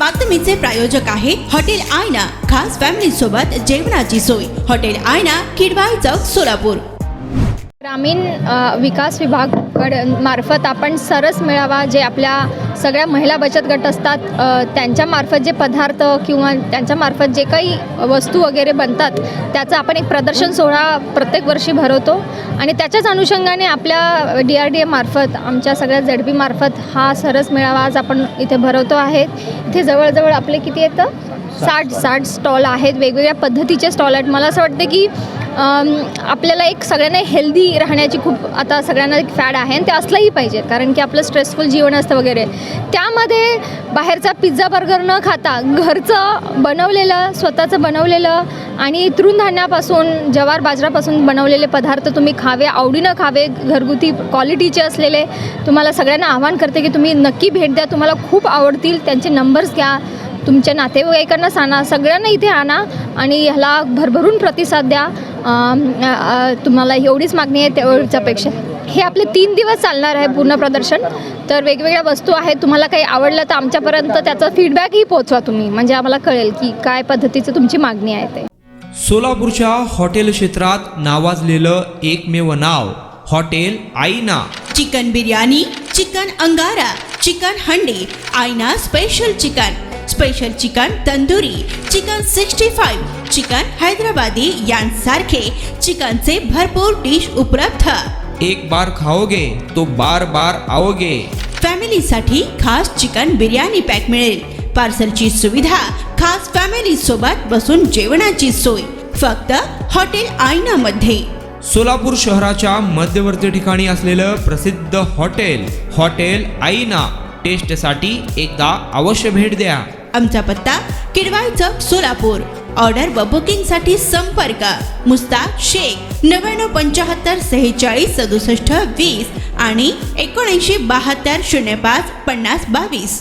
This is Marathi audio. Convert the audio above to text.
बातमीचे प्रायोजक आहे हॉटेल आयना, खास फॅमिली सोबत जेवणाची सोय। हॉटेल आयना, किडवाई चौक, सोलापूर। ग्रामीण विकास विभाग मार्फत आपण सरस मेळावा जे आपल्या सगळ्या महिला बचत गट असतात त्यांच्या मार्फत जे पदार्थ किंवा त्यांच्या मार्फत जे काही वस्तू वगैरे बनतात त्याचं आपण एक प्रदर्शन सोहळा प्रत्येक वर्षी भरवतो आणि त्याच्याच अनुषंगाने आपल्या DRDA मार्फत आमच्या सगळ्या ZB मार्फत हा सरस मेळावा आज आपण इथे भरवतो आहे। इथे जवळजवळ आपले किती येतं 60 स्टॉल आहेत, वेगवेगळ्या पद्धतीचे स्टॉल आहेत। मला असं वाटतं की आपल्याला एक सगळ्यांना हेल्दी राहण्याची खूप आता सगळ्यांना एक फॅड आहे आणि ते असलंही पाहिजे, कारण की आपलं स्ट्रेसफुल जीवन असतं वगैरे। त्यामध्ये बाहेरचा पिझ्झा बर्गर न खाता घरचं बनवलेलं, स्वतःचं बनवलेलं आणि तृणधान्यापासून ज्वार बाजरापासून बनवलेले पदार्थ तुम्ही खावे, आवडीनं खावे, घरगुती क्वालिटीचे असलेले। तुम्हाला सगळ्यांना आवाहन करते की तुम्ही नक्की भेट द्या, तुम्हाला खूप आवडतील। त्यांचे नंबर्स घ्या, तुमच्या नातेवाईकांना सांगा, सगळ्यांना इथे आणा आणि ह्याला भरभरून प्रतिसाद द्या। तुम्हाला एवढीच मागणी आहे, तेवढीच अपेक्षा। हे आपले 3 दिवस चालणार आहे पूर्ण प्रदर्शन। तर वेगवेगळ्या वस्तू आहेत, तुम्हाला काही आवडलं तर आमच्यापर्यंत त्याचा फीडबॅकही पोहोचवा तुम्ही, म्हणजे आम्हाला कळेल की काय पद्धतीचं तुमची मागणी आहे ते। सोलापूरच्या हॉटेल क्षेत्रात नावाजलेलं एकमेव नाव हॉटेल आईना। चिकन बिर्याणी, चिकन अंगारा, चिकन हंडी, आईना special chicken, special chicken tandoori, chicken 65, chicken Hyderabadi यांसारखे चिकनचे भरपूर डिश उपलब्ध। एक बार खाओगे तो बार बार आओगे। फॅमिलीसाठी खास चिकन बिर्याणी पॅक मिळेल, पार्सलची सुविधा, खास फॅमिली सोबत बसून जेवणाची सोय, फक्त हॉटेल आईना मध्ये। सोलापूर शहराच्या मध्यवर्ती ठिकाणी असलेलं प्रसिद्ध हॉटेल आईना टेस्टसाठी एकदा अवश्य भेट द्या। आमचा पत्ता किडवाई चौक, सोलापूर। ऑर्डर व बुकिंग साठी संपर्क मुस्ताक शेख 9975 46 67 20 आणि 7972 05 50 22।